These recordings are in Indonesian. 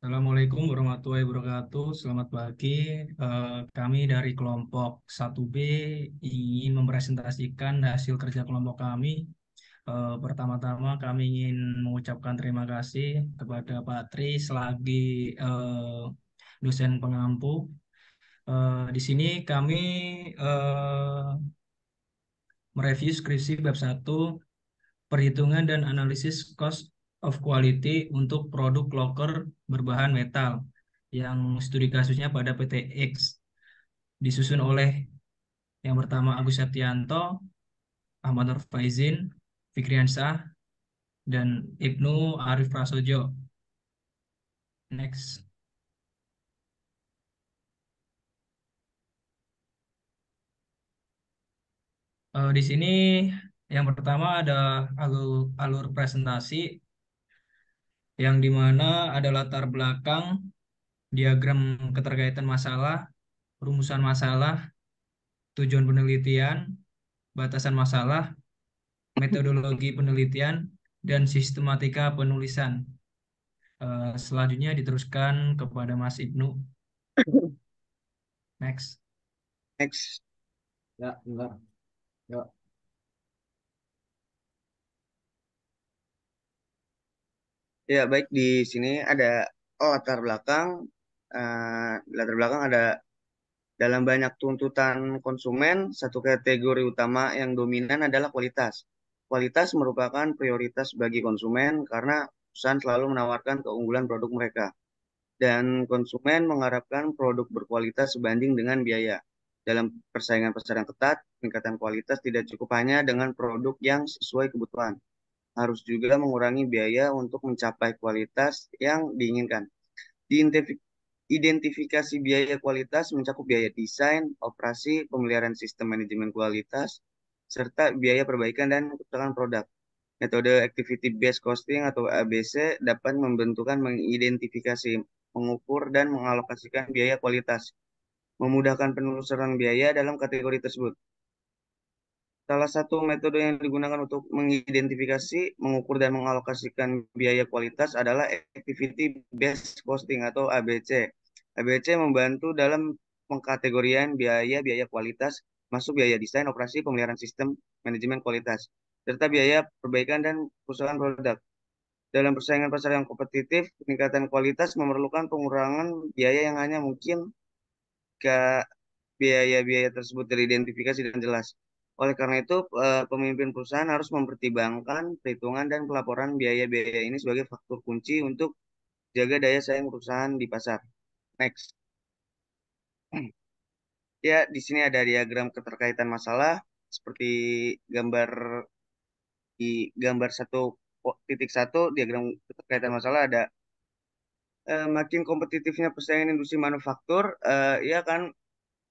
Assalamualaikum warahmatullahi wabarakatuh. Selamat pagi. Kami dari kelompok 1B ingin mempresentasikan hasil kerja kelompok kami. Pertama-tama kami ingin mengucapkan terima kasih kepada Pak Tri selagi dosen pengampu. Di sini kami mereview skripsi bab 1 perhitungan dan analisis cost of quality untuk produk loker berbahan metal yang studi kasusnya pada PT X, disusun oleh yang pertama Agus Septianto, Ahmad Nur Faizin, Fikriansah, dan Ibnu Arif Prasojo. Next. Di sini yang pertama ada alur presentasi yang dimana ada latar belakang, diagram keterkaitan masalah, rumusan masalah, tujuan penelitian, batasan masalah, metodologi penelitian, dan sistematika penulisan. Selanjutnya diteruskan kepada Mas Ibnu. Next. Next. Ya, bentar. Ya. Ya, baik di sini ada latar belakang. Latar belakang ada dalam banyak tuntutan konsumen, satu kategori utama yang dominan adalah kualitas. Kualitas merupakan prioritas bagi konsumen karena perusahaan selalu menawarkan keunggulan produk mereka. Dan konsumen mengharapkan produk berkualitas sebanding dengan biaya. Dalam persaingan pasar yang ketat, peningkatan kualitas tidak cukup hanya dengan produk yang sesuai kebutuhan, harus juga mengurangi biaya untuk mencapai kualitas yang diinginkan. Identifikasi biaya kualitas mencakup biaya desain, operasi, pemeliharaan sistem manajemen kualitas, serta biaya perbaikan dan kerusakan produk. Metode Activity Based Costing atau ABC dapat membentukkan, mengidentifikasi, mengukur, dan mengalokasikan biaya kualitas, memudahkan penelusuran biaya dalam kategori tersebut. Salah satu metode yang digunakan untuk mengidentifikasi, mengukur, dan mengalokasikan biaya kualitas adalah Activity Based Costing atau ABC. ABC membantu dalam pengkategorian biaya-biaya kualitas, masuk biaya desain, operasi, pemeliharaan sistem, manajemen kualitas, serta biaya perbaikan dan kerusakan produk. Dalam persaingan pasar yang kompetitif, peningkatan kualitas memerlukan pengurangan biaya yang hanya mungkin jika biaya-biaya tersebut teridentifikasi dan jelas. Oleh karena itu, pemimpin perusahaan harus mempertimbangkan perhitungan dan pelaporan biaya-biaya ini sebagai faktor kunci untuk jaga daya saing perusahaan di pasar. Next. Ya, di sini ada diagram keterkaitan masalah seperti gambar di gambar 1.1 diagram keterkaitan masalah ada makin kompetitifnya persaingan industri manufaktur, ya kan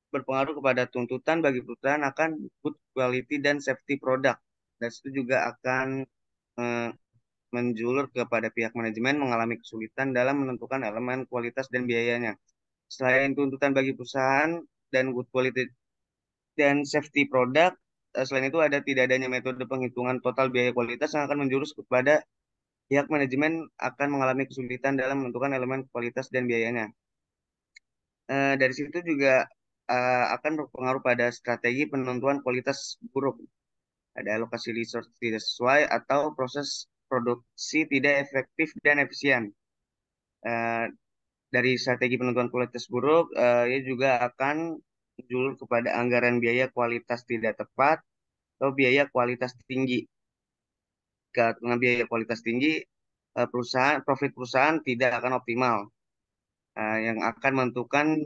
berpengaruh kepada tuntutan bagi perusahaan akan good quality dan safety product. Dan itu juga akan eh, menjulur kepada pihak manajemen mengalami kesulitan dalam menentukan elemen kualitas dan biayanya. Selain tuntutan bagi perusahaan dan good quality dan safety product, selain itu ada tidak adanya metode penghitungan total biaya kualitas yang akan menjurus kepada pihak manajemen akan mengalami kesulitan dalam menentukan elemen kualitas dan biayanya. Dari situ juga akan berpengaruh pada strategi penentuan kualitas buruk. Ada alokasi resource tidak sesuai atau proses produksi tidak efektif dan efisien. Eh, dari strategi penentuan kualitas buruk, ia juga akan menjulur kepada anggaran biaya kualitas tidak tepat atau biaya kualitas tinggi. Karena biaya kualitas tinggi, profit perusahaan tidak akan optimal, yang akan menentukan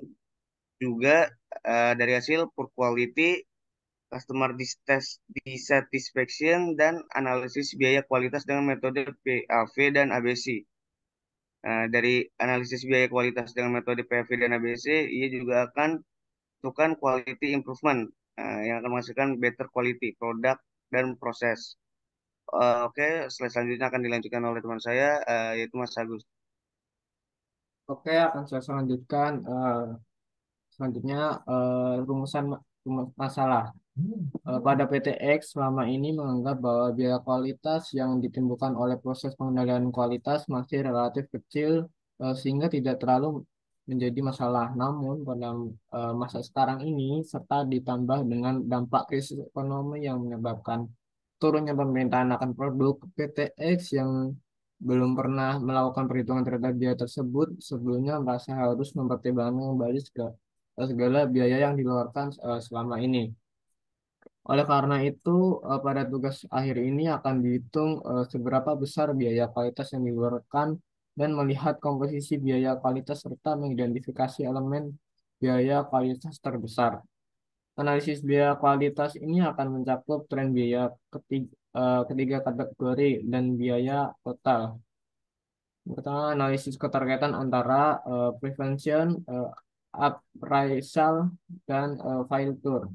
juga dari hasil poor quality, customer dissatisfaction, dan analisis biaya kualitas dengan metode PAV dan ABC. Dari analisis biaya kualitas dengan metode PAV dan ABC, ia juga akan menentukan quality improvement, yang akan menghasilkan better quality produk dan proses. Oke, slide selanjutnya akan dilanjutkan oleh teman saya, yaitu Mas Agus. Oke, akan saya selanjutkan. Selanjutnya, rumus masalah. Pada PT X selama ini menganggap bahwa biaya kualitas yang ditimbulkan oleh proses pengendalian kualitas masih relatif kecil sehingga tidak terlalu menjadi masalah. Namun pada masa sekarang ini serta ditambah dengan dampak krisis ekonomi yang menyebabkan turunnya pemerintahan akan produk, PTX yang belum pernah melakukan perhitungan terhadap biaya tersebut sebelumnya merasa harus mempertimbangkan kembali segala biaya yang dikeluarkan selama ini. Oleh karena itu, pada tugas akhir ini akan dihitung seberapa besar biaya kualitas yang dikeluarkan dan melihat komposisi biaya kualitas serta mengidentifikasi elemen biaya kualitas terbesar. Analisis biaya kualitas ini akan mencakup tren biaya ketiga kategori dan biaya total. Yang pertama, analisis keterkaitan antara prevention, appraisal, dan failure.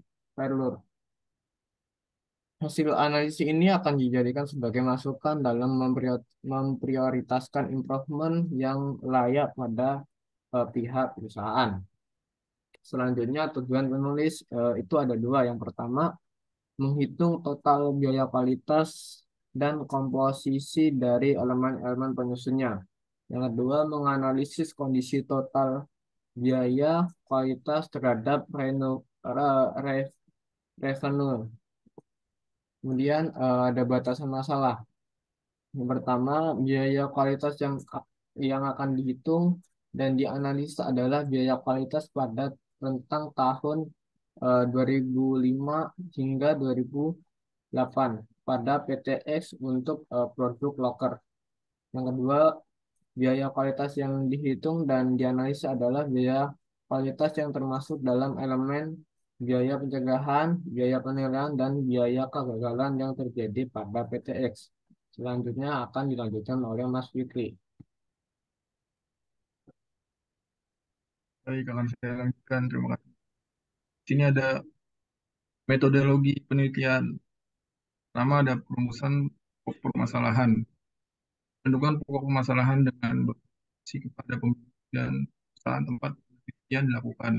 Hasil analisis ini akan dijadikan sebagai masukan dalam memprioritaskan improvement yang layak pada pihak perusahaan. Selanjutnya, tujuan penulis itu ada dua. Yang pertama, menghitung total biaya kualitas dan komposisi dari elemen-elemen penyusunnya. Yang kedua, menganalisis kondisi total biaya kualitas terhadap revenue. Kemudian ada batasan masalah. Yang pertama, biaya kualitas yang akan dihitung dan dianalisa adalah biaya kualitas pada rentang tahun 2005 hingga 2008 pada PTX untuk produk loker. Yang kedua, biaya kualitas yang dihitung dan dianalisa adalah biaya kualitas yang termasuk dalam elemen biaya pencegahan, biaya penilaian, dan biaya kegagalan yang terjadi pada PTX. Selanjutnya akan dilanjutkan oleh Mas Fikri. Baik, akan saya lanjutkan. Terima kasih. Di sini ada metodologi penelitian. Pertama ada perumusan pokok permasalahan. Tentukan pokok permasalahan dengan berfungsi kepada pemilik dan perusahaan tempat penelitian dilakukan.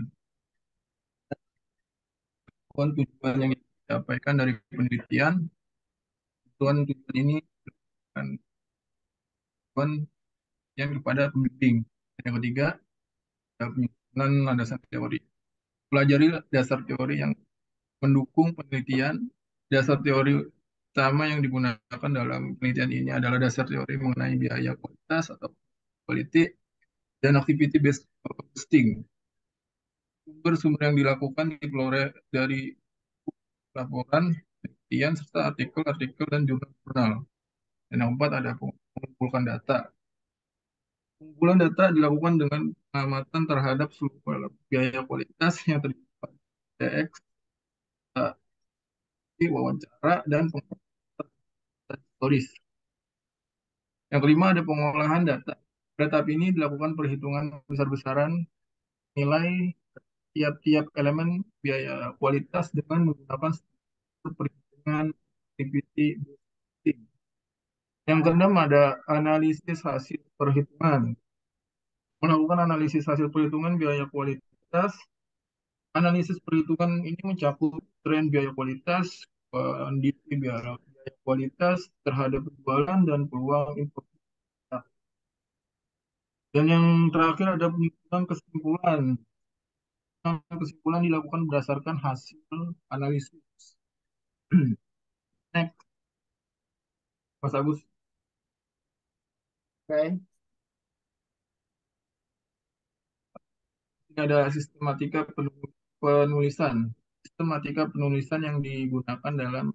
Tujuan yang disampaikan dari penelitian, tujuan ini dan tujuan yang kepada pembimbing. Yang ketiga, ada penyusunan landasan teori. Pelajari dasar teori yang mendukung penelitian. Dasar teori utama yang digunakan dalam penelitian ini adalah dasar teori mengenai biaya kualitas atau quality dan activity based costing. Sumber-sumber yang dilakukan diperoleh dari laporan, penelitian, serta artikel-artikel dan jurnal-jurnal. Dan yang keempat ada mengumpulkan data. Pengumpulan data dilakukan dengan pengamatan terhadap seluruh biaya kualitas yang terjadi pada PTX, wawancara, dan tulis. Yang kelima ada pengolahan data. Pada tahap ini dilakukan perhitungan besar-besaran nilai tiap-tiap elemen biaya kualitas dengan menggunakan perhitungan activity based. Yang keenam ada analisis hasil perhitungan. Melakukan analisis hasil perhitungan biaya kualitas. Analisis perhitungan ini mencakup tren biaya kualitas, kondisi biaya kualitas terhadap penjualan dan peluang impor. Dan yang terakhir ada penyusunan kesimpulan. Kesimpulan dilakukan berdasarkan hasil analisis. Next, Mas Agus. Oke, Ini ada sistematika penulisan. Sistematika penulisan yang digunakan dalam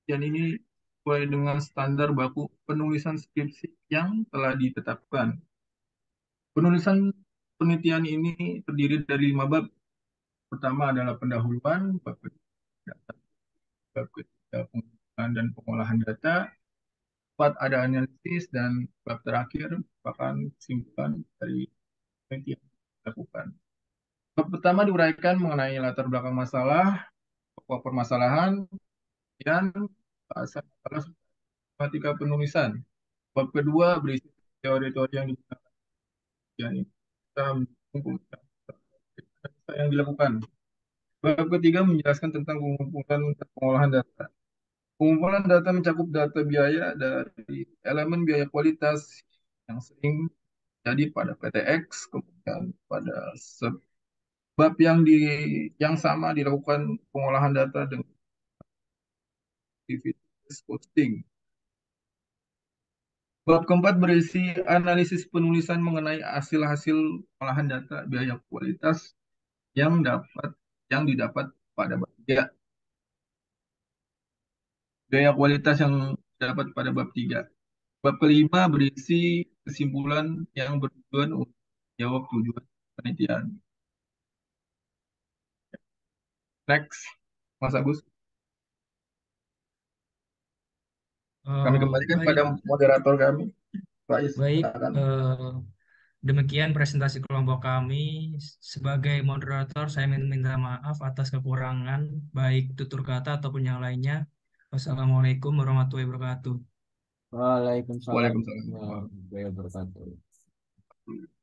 dan ini sesuai dengan standar baku penulisan skripsi yang telah ditetapkan. Penulisan penelitian ini terdiri dari 5 bab. Pertama adalah pendahuluan, bab kedua pengumpulan dan pengolahan data, 4 ada analisis, dan bab terakhir merupakan kesimpulan dari penelitian yang dilakukan. Bab pertama diuraikan mengenai latar belakang masalah, pokok permasalahan, dan bahasan masalah sistematika penulisan. Bab kedua berisi teori-teori yang digunakan yang yang dilakukan. Bab ketiga menjelaskan tentang pengumpulan dan pengolahan data. Pengumpulan data mencakup data biaya dari elemen biaya kualitas yang sering jadi pada PTX, kemudian pada sebab yang sama dilakukan pengolahan data dengan aktivitas posting. Bab keempat berisi analisis penulisan mengenai hasil-hasil pengolahan data biaya kualitas yang didapat pada bab 3. Biaya kualitas yang dapat pada bab 3. Bab kelima berisi kesimpulan yang bertujuan untuk menjawab tujuan penelitian. Next, Mas Agus. Kami kembalikan Baik, pada moderator kami, Faiz. baik. Silakan. Demikian presentasi kelompok kami. Sebagai moderator, saya minta maaf atas kekurangan, baik tutur kata ataupun yang lainnya. Wassalamualaikum warahmatullahi wabarakatuh. Waalaikumsalam Waalaikumsalam. warahmatullahi wabarakatuh.